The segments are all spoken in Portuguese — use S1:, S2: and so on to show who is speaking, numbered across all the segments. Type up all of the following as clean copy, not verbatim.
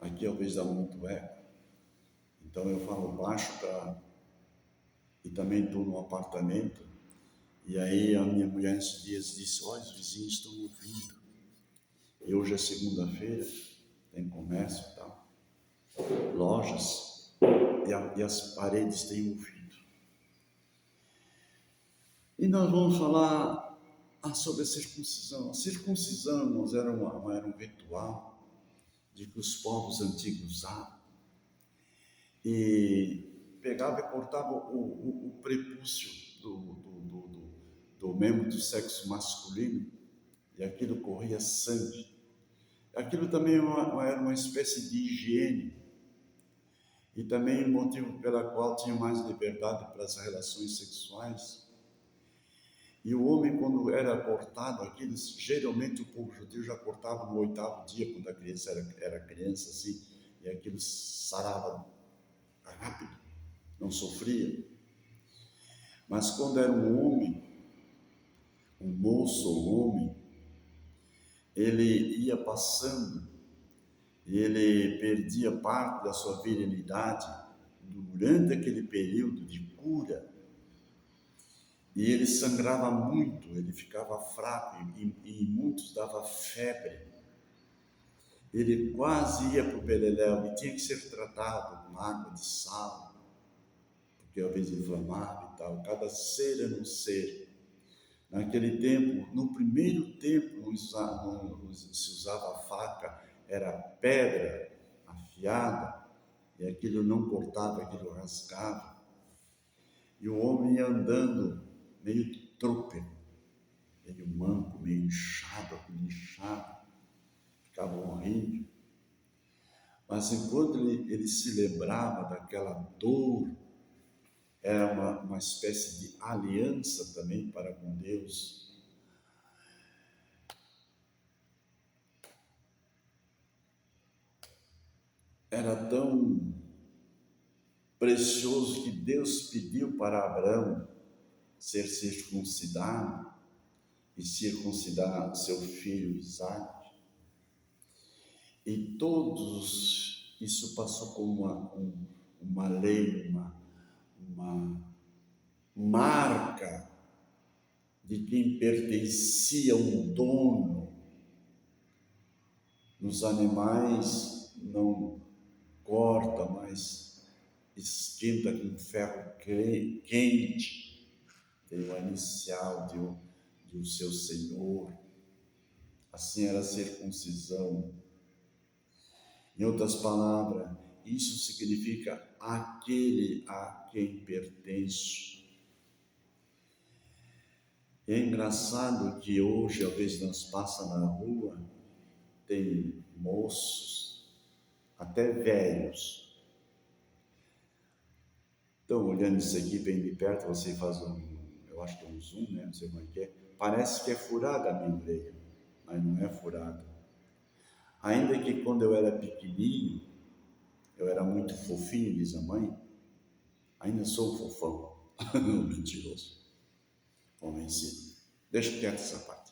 S1: Aqui às vezes dá muito eco. Então eu falo baixo e também estou no apartamento. E aí a minha mulher esses dias disse, olha, os vizinhos estão ouvindo. E hoje é segunda-feira, tem comércio e tal, lojas, e as paredes têm ouvido. E nós vamos falar sobre a circuncisão. A circuncisão, irmãos, era um ritual de que os povos antigos usavam. E pegava e cortava o prepúcio do membro do sexo masculino, e aquilo corria sangue. Aquilo também era uma espécie de higiene, e também o motivo pela qual tinha mais liberdade para as relações sexuais. E o homem, quando era cortado, aquilo, geralmente o povo judeu já cortava no 8º dia, quando a criança era criança, assim, e aquilo sarava rápido, não sofria. Mas quando era um homem, um moço ou homem, ele ia passando e ele perdia parte da sua virilidade durante aquele período de cura, e ele sangrava muito, ele ficava fraco e muitos dava febre. Ele quase ia para o beleléu e tinha que ser tratado com água de sal, porque às vezes inflamava e tal. Cada ser era um ser. Naquele tempo, no primeiro tempo, não se usava a faca, era pedra afiada, e aquilo não cortava, aquilo rasgava. E o homem ia andando meio trôpego, meio manco, meio inchado, ficava horrível. Mas enquanto ele se lembrava daquela dor, era uma espécie de aliança também para com Deus. Era tão precioso que Deus pediu para Abraão ser circuncidado e circuncidar seu filho Isaque. E todos, isso passou como uma lei, uma marca de quem pertencia um dono. Nos animais não corta, mas esquenta com ferro quente, tem o inicial de o seu Senhor. Assim era a circuncisão. Em outras palavras, isso significa aquele a quem pertenço. É engraçado que hoje, às vezes, nós passa na rua, tem moços, até velhos. Então, olhando isso aqui bem de perto, você faz eu acho que é um zoom, né? Não sei como é que é. Parece que é furada a minha orelha, mas não é furada. Ainda que quando eu era pequenininho, eu era muito fofinho, diz a mãe, ainda sou fofão, mentiroso, convencido. Deixa quieto essa parte.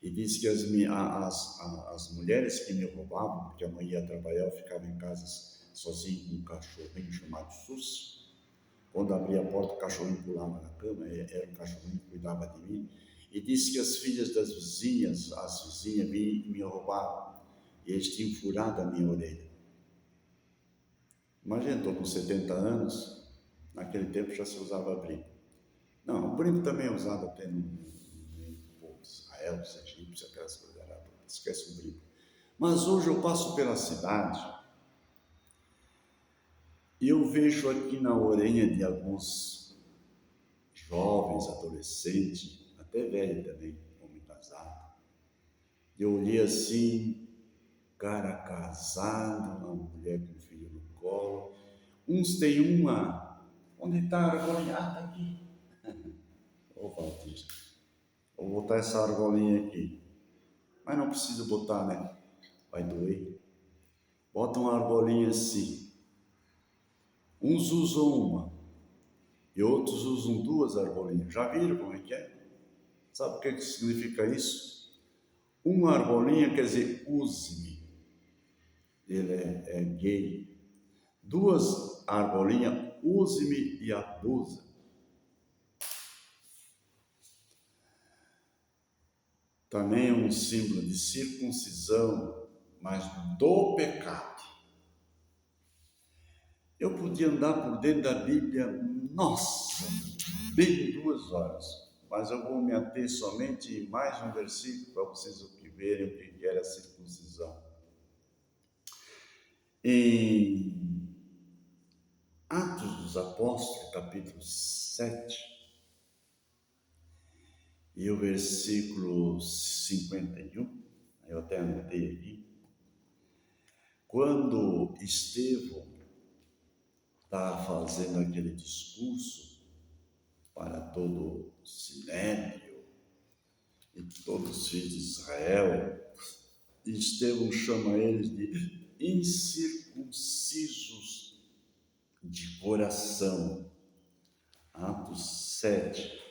S1: E disse que as mulheres que me roubavam, porque a mãe ia trabalhar, eu ficava em casa sozinho com um cachorrinho chamado Sus. Quando abria a porta, o cachorrinho pulava na cama, era um cachorrinho que cuidava de mim. E disse que as filhas das vizinhas, as vizinhas me roubavam, e eles tinham furado a minha orelha. Imagina, estou com 70 anos, naquele tempo já se usava brinco. Não, o brinco também é usado até no Israel, egípcio, aquelas coisas, esquece o brinco. Mas hoje eu passo pela cidade e eu vejo aqui na orelha de alguns jovens, adolescentes, até velho também, homem casado. Eu olhei assim, cara casado, uma mulher com um filho no colo. Uns têm uma, onde está a argolinha? Ah, está aqui. Ô Valdir, vou botar essa argolinha aqui. Mas não precisa botar, né? Vai doer. Bota uma argolinha assim. Uns usam uma e outros usam 2 argolinhas. Já viram como é que é? Sabe o que significa isso? Uma argolinha quer dizer use-me. ele é gay. Duas argolinhas, use-me e abusa. Também é um símbolo de circuncisão, mas do pecado. Eu podia andar por dentro da Bíblia, nossa, bem 2 horas, mas eu vou me ater somente em mais um versículo para vocês verem o que era a circuncisão. Em Atos dos Apóstolos, capítulo 7, e o versículo 51, eu até anotei aqui, quando Estevão está fazendo aquele discurso para todo o Sinédrio e todos os filhos de Israel, Estevão chama eles de incircuncisos de coração. Atos 7.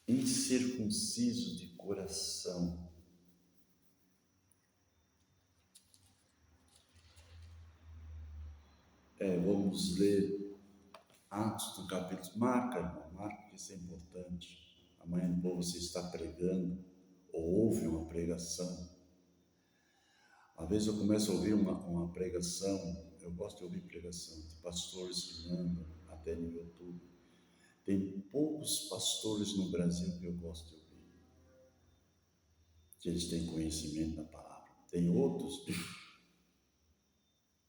S1: Incircunciso de coração. Vamos ler Atos do capítulo. Marca, irmão, marca, que isso é importante. Amanhã depois você está pregando ou ouve uma pregação. Às vezes eu começo a ouvir uma pregação, eu gosto de ouvir pregação de pastores que mandam até no YouTube. Tem poucos pastores no Brasil que eu gosto de ouvir, que eles têm conhecimento da palavra. Tem outros,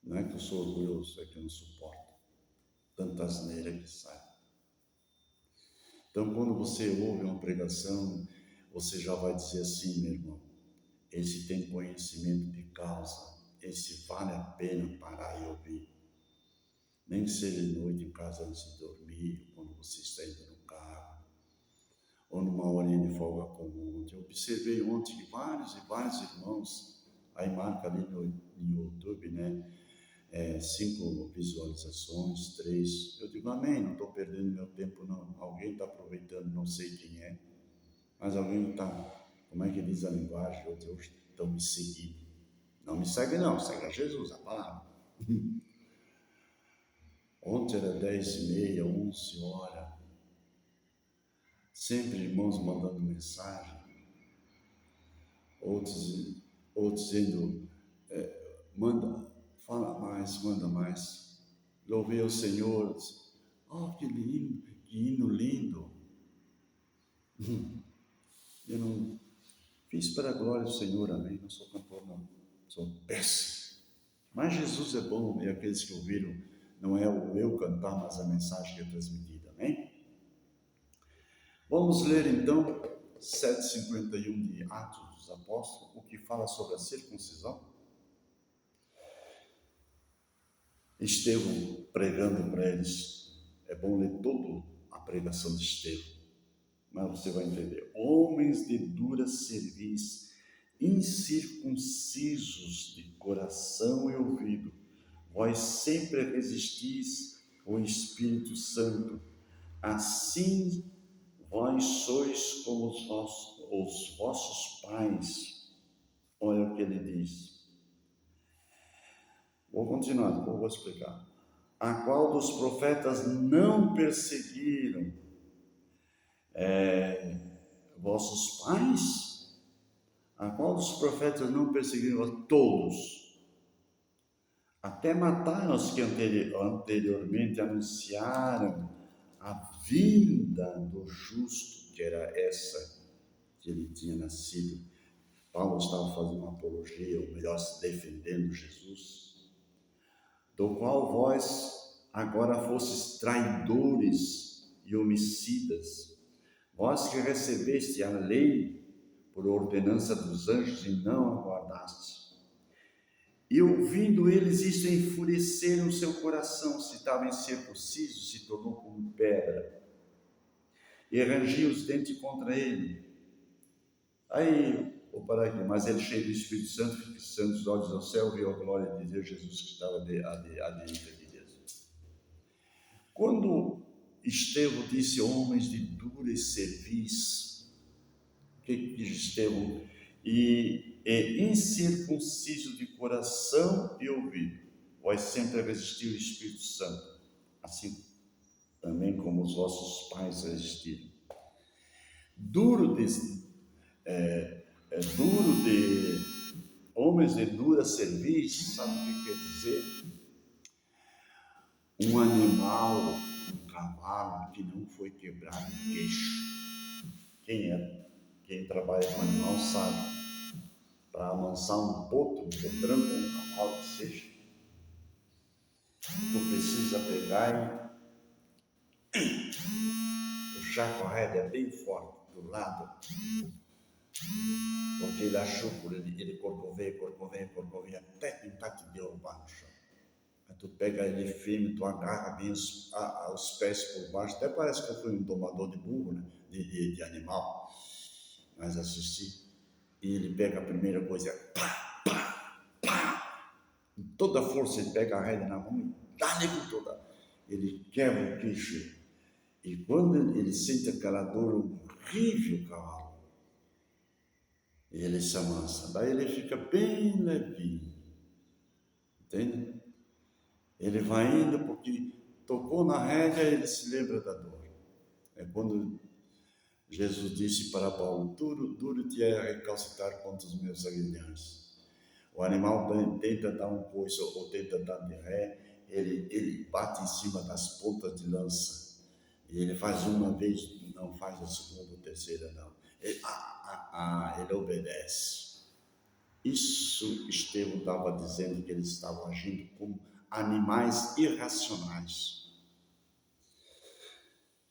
S1: não é que eu sou orgulhoso, é que eu não suporto tanta asneira que sai. Então, quando você ouve uma pregação, você já vai dizer assim, meu irmão, esse tem conhecimento de causa, esse vale a pena parar e ouvir. Nem que seja de noite em casa antes de dormir, quando você está indo no carro, ou numa horinha de folga comum. Eu observei ontem que vários e vários irmãos, aí marca ali no YouTube, né? 5 visualizações, 3. Eu digo, amém, não estou perdendo meu tempo não. Alguém está aproveitando, não sei quem é, mas alguém está, como é que diz a linguagem, hoje estão me seguindo. Não me segue não, segue a Jesus, a palavra. Ontem era 10h30, 11h. Sempre irmãos mandando mensagem, outros dizendo, fala mais, manda mais. Louvei ao Senhor. Oh, que lindo, que hino lindo. Eu não fiz para a glória do Senhor, amém. Não sou cantor, não. Sou péssimo. Mas Jesus é bom, e aqueles que ouviram, não é o eu cantar, mas a mensagem que é transmitida, amém? Vamos ler então 7:51 de Atos dos Apóstolos, o que fala sobre a circuncisão. Estevão pregando para eles. É bom ler toda a pregação de Estevão, mas você vai entender. Homens de dura cerviz, incircuncisos de coração e ouvido, vós sempre resistis ao Espírito Santo, assim vós sois como os vossos pais. Olha o que ele diz. Vou continuar, depois vou explicar. A qual dos profetas não perseguiram vossos pais? A qual dos profetas não perseguiram? Todos. Até mataram os que anteriormente anunciaram a vinda do justo, que era essa que ele tinha nascido. Paulo estava fazendo uma apologia, ou melhor, se defendendo Jesus, do qual vós agora fostes traidores e homicidas, vós que recebeste a lei por ordenança dos anjos e não a guardastes. E ouvindo eles isto, enfureceram o seu coração, se estava incircunciso, se tornou como pedra, e rangiam os dentes contra ele. Aí, vou parar aqui, mas ele, cheio do Espírito Santo, fixando os olhos ao céu, viu a glória de Deus, Jesus que estava à direita de Deus. Quando Estevão disse homens de dura cerviz, o que diz Estevão? E e incircunciso de coração e ouvido, vós sempre resistir o Espírito Santo, assim também como os vossos pais resistiram. Duro de, duro de homens de dura cerviz, sabe o que quer dizer? Um animal, um cavalo que não foi quebrado o queixo. Quem trabalha com animal sabe. Para amansar um potro, um potranco, um cavalo que seja, tu precisa pegar e puxar com a rédea bem forte do lado, porque ele achou por ele corcoveia, até tentar te derrubar no chão. Aí tu pega ele firme, tu agarra bem os pés por baixo, até parece que eu fui um domador de burro, né? de animal, mas assisti, e ele pega a primeira coisa, pá, pá, pá, com toda a força ele pega a rédea na mão e dá-lhe com toda, ele quebra o queixo, e quando ele sente aquela dor horrível, cavalo, ele se amansa, daí ele fica bem levinho, entende? Ele vai indo porque tocou na rédea e ele se lembra da dor. É quando Jesus disse para Paulo, duro te é recalcitrar contra os meus aguilhões. O animal tenta dar um coice ou tenta dar de ré, ele bate em cima das pontas de lança. E ele faz uma vez, não faz a segunda ou terceira, não. Ele obedece. Isso Estevão estava dizendo que eles estavam agindo como animais irracionais.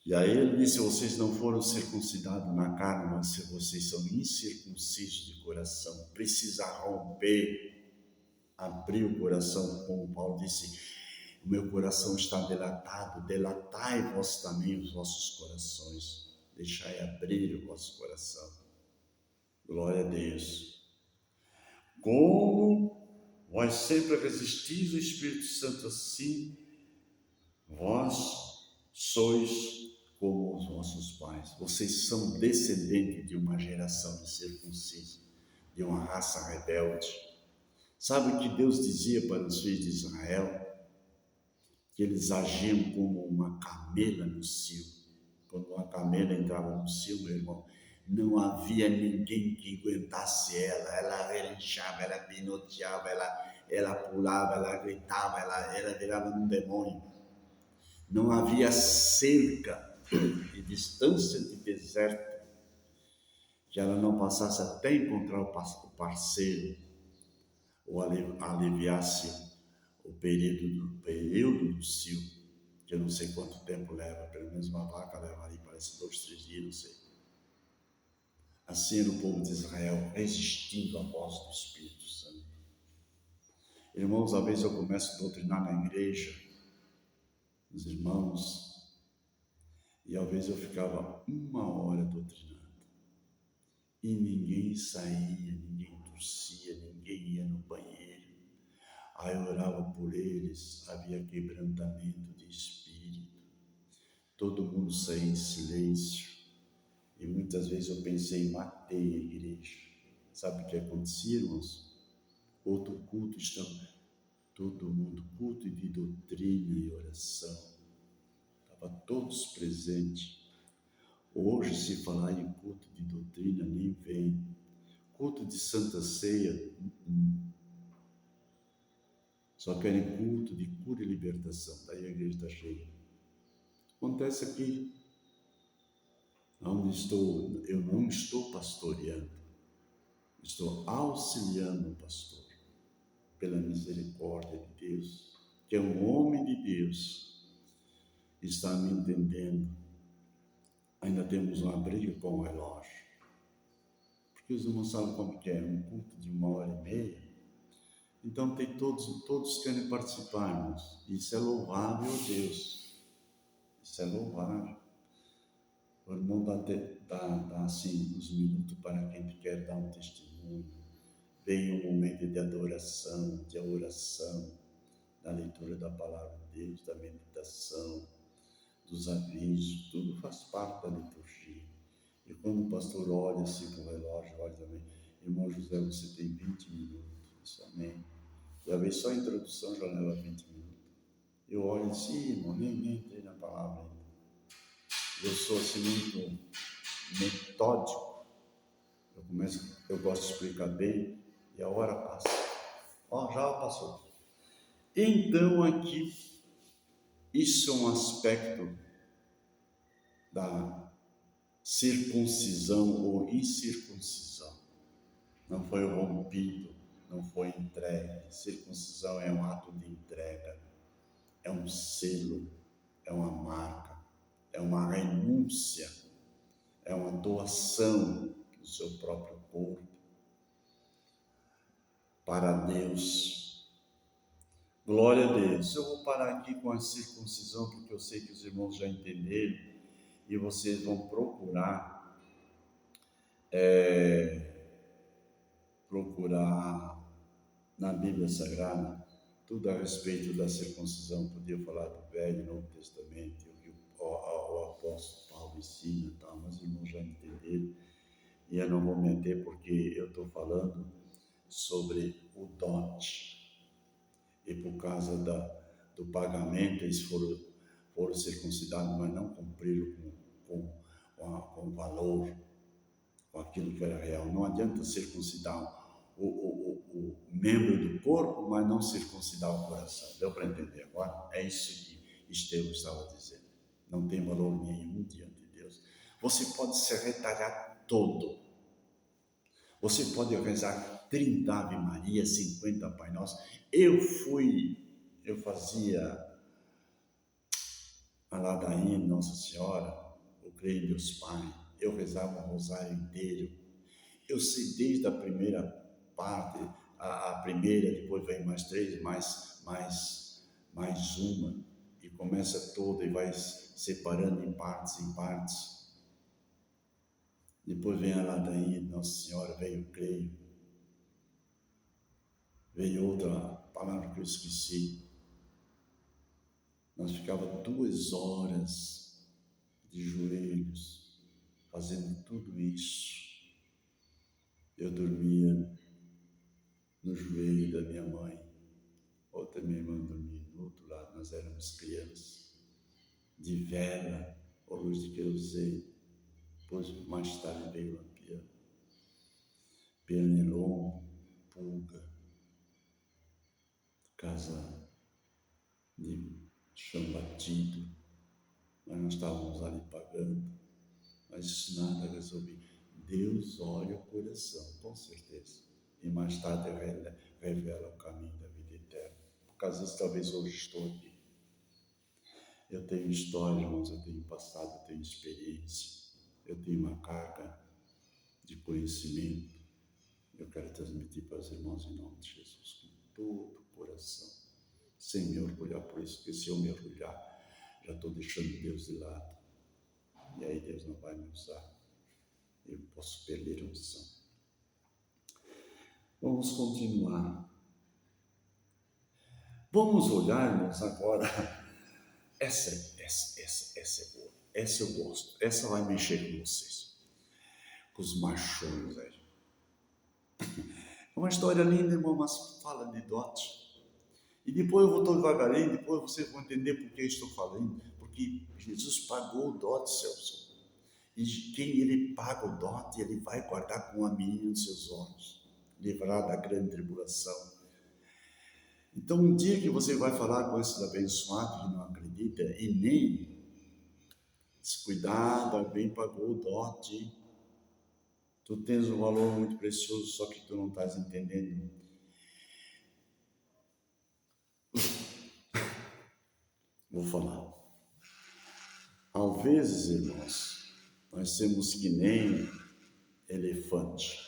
S1: E aí ele disse, vocês não foram circuncidados na carne, mas se vocês são incircuncisos de coração, precisa romper, abrir o coração, como Paulo disse, o meu coração está delatado, delatai vós também os vossos corações, deixai abrir o vosso coração. Glória a Deus. Como vós sempre resistis o Espírito Santo, assim vós sois como os vossos pais. Vocês são descendentes de uma geração incircuncisa, de uma raça rebelde. Sabe o que Deus dizia para os filhos de Israel? Que eles agiam como uma camela no cio. Quando uma camela entrava no cio, meu irmão, não havia ninguém que aguentasse ela relinchava, ela pinoteava, ela pulava, ela gritava, ela virava um demônio. Não havia cerca e distância de deserto que ela não passasse até encontrar o parceiro ou aliviasse o período do cio, que eu não sei quanto tempo leva, pelo menos uma vaca leva ali, parece 2, 3 dias, não sei. Assim era o povo de Israel resistindo à voz do Espírito Santo. Irmãos, às vezes eu começo a doutrinar na igreja, os irmãos, e às vezes eu ficava 1 hora doutrinando, e ninguém saía, ninguém tossia, ninguém ia no banheiro. Aí eu orava por eles, havia quebrantamento de espírito, todo mundo saía em silêncio, e muitas vezes eu pensei, matei a igreja. Sabe o que acontecia, irmãos? Outro culto, todo mundo, culto de doutrina e oração, estava todos presentes. Hoje, se falar em culto de doutrina, nem vem. Culto de Santa Ceia, só querem culto de cura e libertação. Daí a igreja está cheia. Acontece aqui, onde estou, eu não estou pastoreando, estou auxiliando o pastor, pela misericórdia de Deus, que é um homem de Deus, está me entendendo. Ainda temos uma briga com o relógio, porque os irmãos sabem como que é, um culto de 1 hora e meia, então tem todos querem participar, irmãos. Isso é louvável a Deus, isso é louvável. O irmão dá assim uns minutos para quem quer dar um testemunho. Vem um momento de adoração, de oração, da leitura da palavra de Deus, da meditação, dos avisos, tudo faz parte da liturgia. E quando o pastor olha assim para o relógio, olha também, Irmão José, você tem 20 minutos. Isso, amém. Já veio só a introdução, já leva 20 minutos. Eu olho assim, irmão, nem entrei na palavra ainda. Eu sou assim muito metódico. Eu gosto de explicar bem e a hora passa. Ó, já passou. Então aqui, isso é um aspecto da circuncisão ou incircuncisão. Não foi rompido, não foi entregue. Circuncisão é um ato de entrega, é um selo, é uma marca, é uma renúncia, é uma doação do seu próprio corpo para Deus. Glória a Deus. Eu vou parar aqui com a circuncisão, porque eu sei que os irmãos já entenderam e vocês vão procurar na Bíblia Sagrada tudo a respeito da circuncisão. Podia falar do Velho e Novo Testamento, o apóstolo Paulo ensina, mas os irmãos já entenderam, e eu não vou meter porque eu estou falando sobre o dote, e por causa do pagamento eles foram circuncidados, mas não cumpriram com o valor, com aquilo que era real. Não adianta circuncidar o membro do corpo, mas não circuncidar o coração. Deu para entender agora? É isso que Estevão estava dizendo. Não tem valor nenhum diante de Deus. Você pode se retalhar todo. Você pode rezar 30 Ave Maria, 50 Pai Nosso. Eu fazia a ladainha de Nossa Senhora, eu creio em Deus Pai. Eu rezava o rosário inteiro. Eu sei desde a primeira parte, a primeira, depois vem mais 3, mais uma, e começa toda e vai separando em partes. Depois vem a ladainha de Nossa Senhora, veio o creio. Veio outra palavra que eu esqueci. Nós ficávamos 2 horas de joelhos, fazendo tudo isso. Eu dormia no joelho da minha mãe, outra minha irmã dormia do outro lado, nós éramos crianças, de vela, ou luz de querosene. Depois, mais tarde, veio o lampião, pernilongo, pulga, casa de chão batido, mas nós estávamos ali pagando, mas isso nada resolvia. Deus olha o coração, com certeza, e mais tarde revela o caminho da vida eterna. Por causa disso, talvez hoje estou aqui. Eu tenho história, irmãos, eu tenho passado, eu tenho experiência, eu tenho uma carga de conhecimento. Eu quero transmitir para os irmãos em nome de Jesus, com todo o coração, sem me orgulhar por isso, porque se eu me orgulhar, já estou deixando Deus de lado, e aí Deus não vai me usar, eu posso perder a unção. Vamos continuar. Vamos olhar, irmãos, agora. Essa é boa. Essa eu gosto. Essa vai mexer com vocês, com os machões aí. É uma história linda, irmão, mas fala de dote. E depois eu vou todo devagarinho, depois vocês vão entender por que estou falando. Porque Jesus pagou o dote, Celso. E quem ele paga o dote, ele vai guardar com a menina nos seus olhos, livrar da grande tribulação. Então, um dia que você vai falar com esses abençoados que não acreditam e nem descuidado, alguém pagou o dote, tu tens um valor muito precioso, só que tu não estás entendendo. Vou falar. Às vezes, irmãos, nós somos que nem elefante.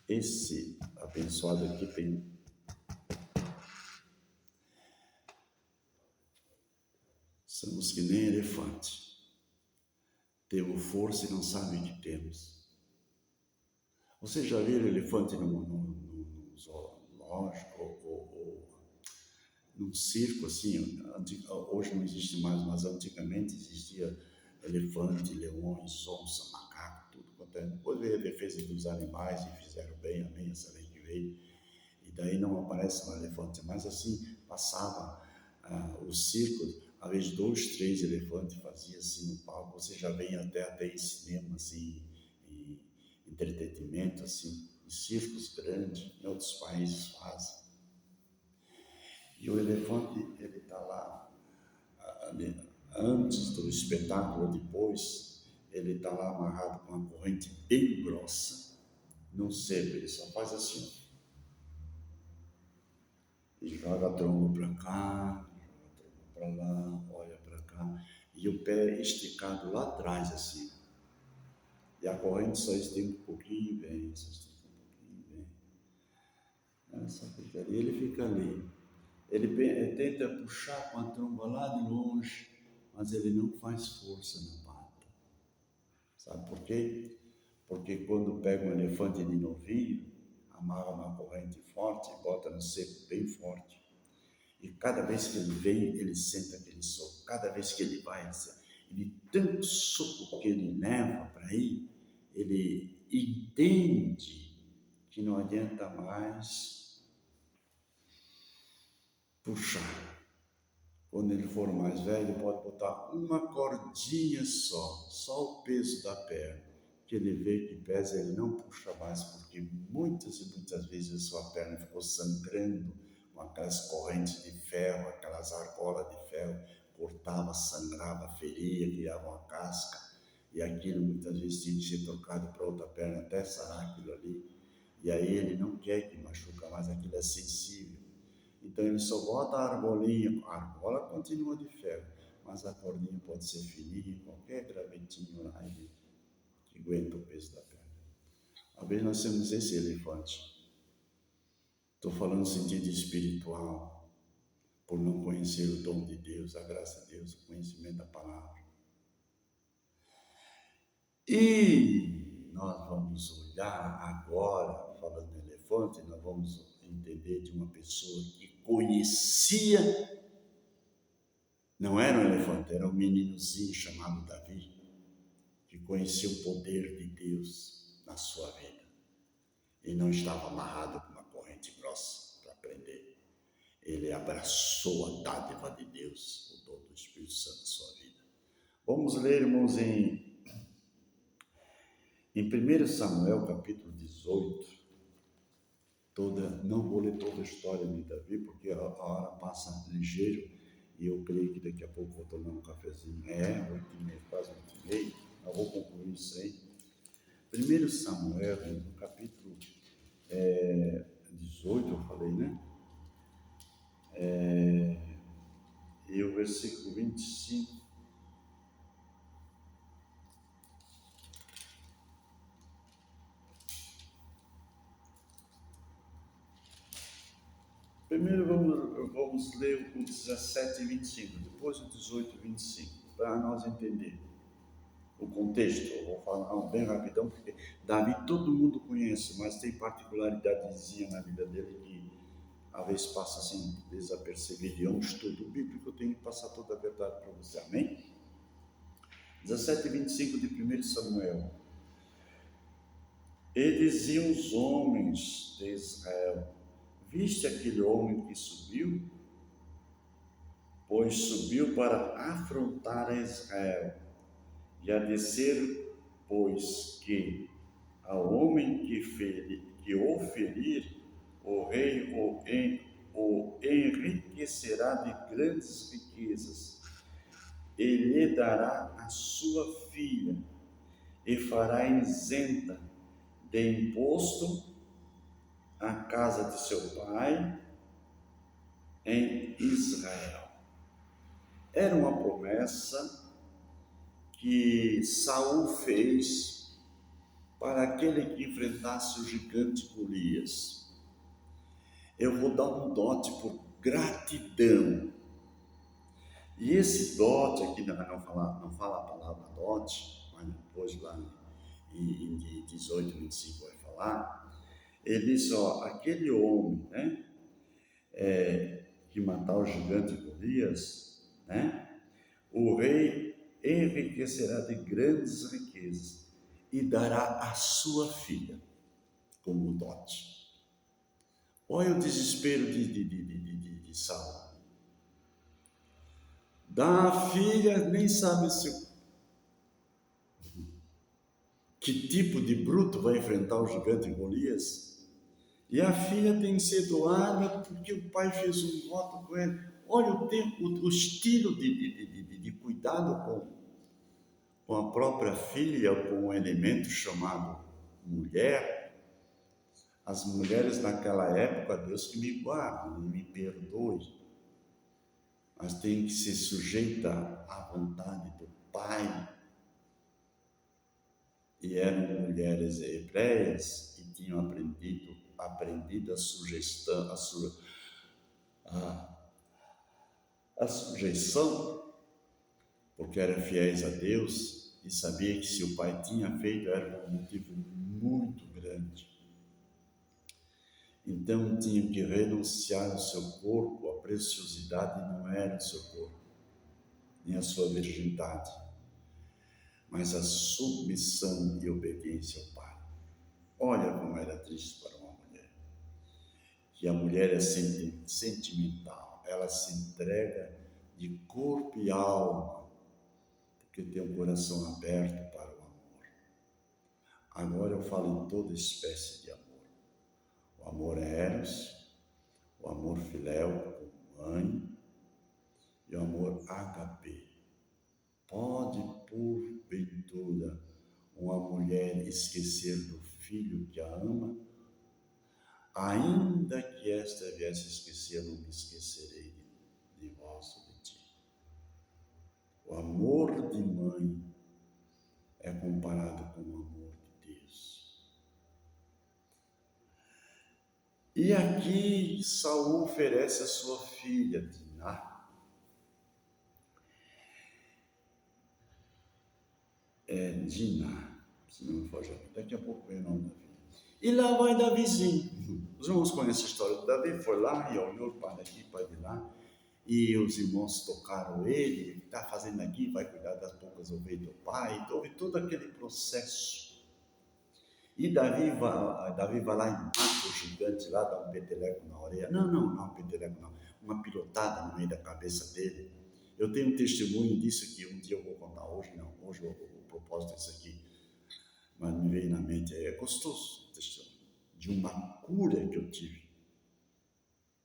S1: Esse abençoado aqui tem. Somos que nem elefante. Temos força e não sabem o que temos. Vocês já viram elefante no zoológico ou num circo assim? Hoje não existe mais, mas antigamente existia elefante, leões, onça, macaco, tudo acontece. Depois veio a defesa dos animais e fizeram bem, amém, essa lei que veio. E daí não aparece mais elefante, mas assim, passava os circos, às vezes 2, 3 elefantes fazia assim no palco, você já vem até em cinema, assim, em entretenimento, assim, em circos grandes, em outros países fazem. E o elefante, ele está lá, antes do espetáculo, depois, ele está lá amarrado com uma corrente bem grossa, no cerco, ele só faz assim, e joga a tromba para cá, para lá, olha para cá, e o pé esticado lá atrás, assim. E a corrente só estica um pouquinho, vem, só estica um pouquinho, vem. Essa fica ali, ele fica ali. Ele tenta puxar com a tromba lá de longe, mas ele não faz força na pata. Sabe por quê? Porque quando pega um elefante de novinho, amarra uma corrente forte e bota no seco bem forte. E cada vez que ele vem, ele sente aquele soco. Cada vez que ele vai, ele tanto soco que ele leva para aí, ele entende que não adianta mais puxar. Quando ele for mais velho, ele pode botar uma cordinha só o peso da perna, que ele vê que pesa, ele não puxa mais, porque muitas e muitas vezes a sua perna ficou sangrando com aquelas correntes de ferro, aquelas argolas de ferro, cortava, sangrava, feria, criava uma casca, e aquilo muitas vezes tinha que ser trocado para outra perna até sarar aquilo ali, e aí ele não quer que machuca mais, aquilo é sensível. Então ele só bota a argolinha, a argola continua de ferro, mas a cordinha pode ser fininha, qualquer gravetinho lá que aguenta o peso da perna. Às vezes nós temos esse elefante. Estou falando no sentido espiritual, por não conhecer o dom de Deus, a graça de Deus, o conhecimento da palavra. E nós vamos olhar agora, falando em elefante, nós vamos entender de uma pessoa que conhecia, não era um elefante, era um meninozinho chamado Davi, que conhecia o poder de Deus na sua vida. E não estava amarrado com uma corrente grossa para prender. Ele abraçou a dádiva de Deus, o dom do Espírito Santo na sua vida. Vamos ler, irmãos, em 1 Samuel, capítulo 18, não vou ler toda a história de Davi, porque a hora passa ligeiro, e eu creio que daqui a pouco vou tomar um cafezinho. 8h30, quase 8h30, eu vou concluir isso aí. 1 Samuel, no capítulo 18, eu falei, né? E o versículo 25. Primeiro vamos ler o 17 e 25, depois o 18 e 25, para nós entender o contexto. Eu vou falar bem rapidão, porque Davi todo mundo conhece, mas tem particularidadezinha na vida dele que às vezes passa assim desapercebido. E é um estudo bíblico, eu tenho que passar toda a verdade para você, amém? 17 e 25 de 1 Samuel. E diziam os homens de Israel: viste aquele homem que subiu? Pois subiu para afrontar a Israel, e a descer, pois que ao homem que o ferir, o rei o enriquecerá de grandes riquezas, e lhe dará a sua filha, e fará isenta de imposto a casa de seu pai em Israel. Era uma promessa que Saul fez para aquele que enfrentasse o gigante Golias. Eu vou dar um dote por gratidão. E esse dote aqui não fala a palavra dote, mas depois lá em 18, 25 vai falar. Ele diz, aquele homem, né, que matar o gigante Golias, né, o rei enriquecerá de grandes riquezas e dará a sua filha como dote. Olha o desespero de Saul. Dá a filha, nem sabe que tipo de bruto vai enfrentar o gigante Golias. E a filha tem que ser doada porque o pai fez um voto com ele. Olha o tempo, o estilo de cuidado com a própria filha, com um elemento chamado mulher. As mulheres naquela época, Deus que me guarde, me perdoe, mas tem que ser sujeita à vontade do pai. E eram mulheres hebreias e tinham aprendido a sugestão, a sujeição, porque eram fiéis a Deus e sabia que se o pai tinha feito era por um motivo muito grande. Então tinham que renunciar ao seu corpo, a preciosidade não era o seu corpo, nem a sua virgindade, mas a submissão e obediência ao pai. Olha como era triste para uma mulher. Que a mulher é sentimental, ela se entrega de corpo e alma, porque tem um coração aberto para o amor. Agora eu falo em toda espécie de amor. O amor é eros, o amor filéu, como mãe, e o amor ágape. Pode, porventura, uma mulher esquecer do filho que a ama? Ainda que esta viesse esquecer, não me esquecerei de vós ou de ti. O amor de mãe é comparado com o amor de Deus. E aqui Saul oferece a sua filha, Diná. Diná, se não me foge, daqui a pouco vem o nome da filha. E lá vai Davizinho. Os irmãos conhecem a história de Davi, foi lá e olhou para daqui, para de lá, e os irmãos tocaram ele, o que está fazendo aqui, vai cuidar das poucas ovelhas do pai, então houve todo aquele processo. E Davi vai lá e mata o gigante lá, dá um peteleco na orelha. Não um peteleco não, uma pilotada no meio da cabeça dele. Eu tenho um testemunho disso que um dia eu vou contar, hoje não, hoje o propósito é isso aqui. Mas me veio na mente, é gostoso o testemunho, de uma cura que eu tive,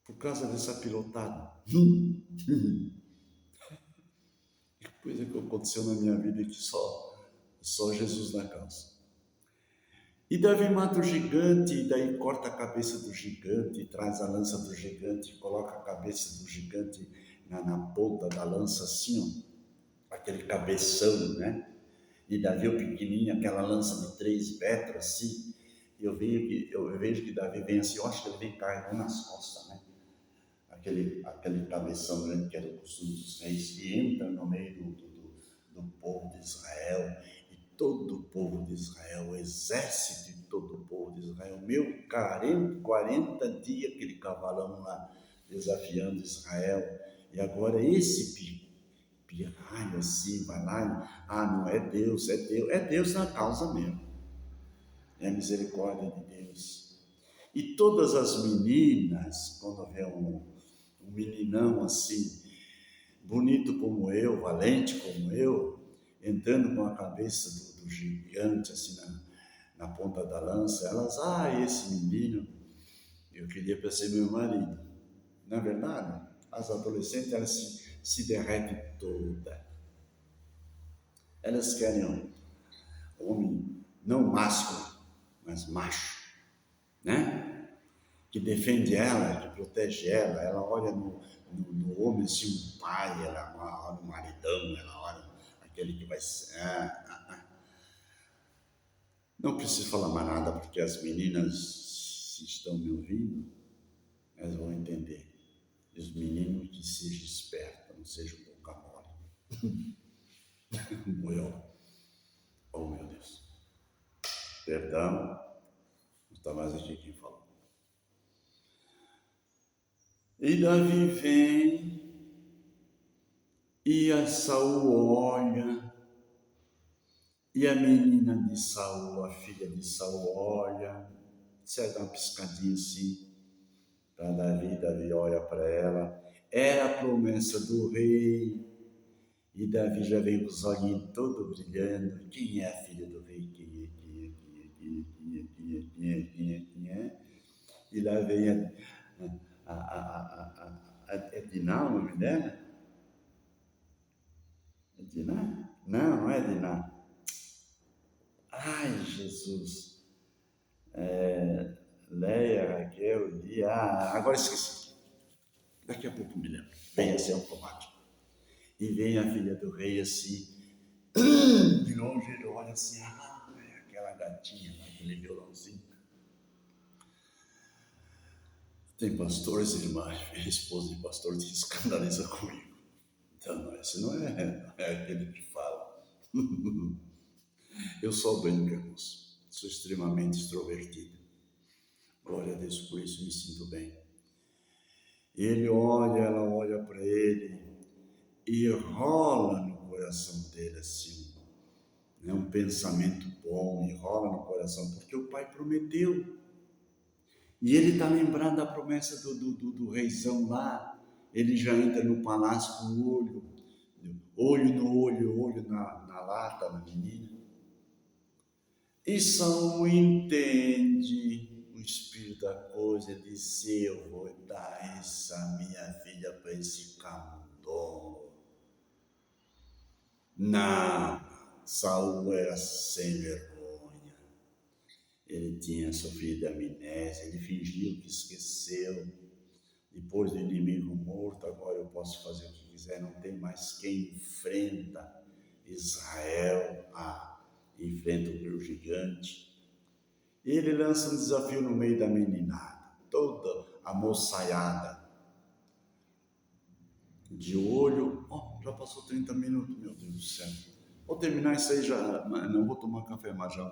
S1: por causa dessa pilotada. Que coisa que aconteceu na minha vida que só Jesus na causa. E Davi mata o gigante, e daí corta a cabeça do gigante, traz a lança do gigante, coloca a cabeça do gigante na ponta da lança assim, ó, aquele cabeção, né? E Davi o pequenininho, aquela lança de 3 metros assim, e eu vejo que Davi vem assim, eu acho que ele vem carregando nas costas, né? Aquele cabeção grande que era o costume dos reis, e entra no meio do povo de Israel, e todo o povo de Israel, o exército de todo o povo de Israel, 40 dias aquele cavalão lá desafiando Israel, e agora esse pirralho assim, vai lá, não é Deus, é Deus na causa mesmo, é a misericórdia de Deus. E todas as meninas, quando vê um meninão assim, bonito como eu, valente como eu, entrando com a cabeça do gigante assim na ponta da lança, elas, esse menino, eu queria para ser meu marido. Na verdade, as adolescentes, elas se derretem toda. Elas querem um homem, não másculo, mas macho, né? Que defende ela, que protege ela. Ela olha no homem assim, um pai, ela olha um maridão, ela olha aquele que vai ser. Não preciso falar mais nada, porque as meninas, se estão me ouvindo, elas vão entender. E os meninos que sejam espertos, não sejam boca mole. Oh meu Deus. Perdão, não está mais aqui quem falou. E Davi vem, e a Saul olha, E a menina de Saul, a filha de Saul, olha, você dá uma piscadinha assim para Davi olha para ela. Era a promessa do rei. E Davi já vem com os olhinhos todos brilhando. Quem é a filha do rei? Quem é? E lá vem é Diná o nome dela? É Diná? Não, não é Diná. Ai, Jesus. Leia, Raquel, Lia. Agora esqueci. Daqui a pouco me lembro. Vem assim automático. E vem a filha do rei assim. De longe ele olha assim. É aquela gatinha, aquele violãozinho. Tem pastores, irmã, esposa de pastor que se escandaliza comigo. Então, esse não é aquele que fala. Eu sou bem, irmãos. Sou extremamente extrovertido. Glória a Deus, por isso me sinto bem. Ele olha, ela olha para ele e rola no coração dele assim, né, um pensamento bom, e rola no coração, porque o pai prometeu. E ele está lembrando da promessa do reizão lá. Ele já entra no palácio com o olho no olho, olho na lata da menina. E Saul entende o espírito da coisa e diz: eu vou dar essa minha filha para esse camundongo. Não, Saul era sem vergonha. Ele tinha sofrido amnésia, ele fingiu que esqueceu. Depois do inimigo morto, agora eu posso fazer o que quiser, não tem mais quem enfrenta Israel, enfrenta o gigante. Ele lança um desafio no meio da meninada, toda a moçaiada, de olho. Já passou 30 minutos, meu Deus do céu. Vou terminar isso aí já, não vou tomar café mais já.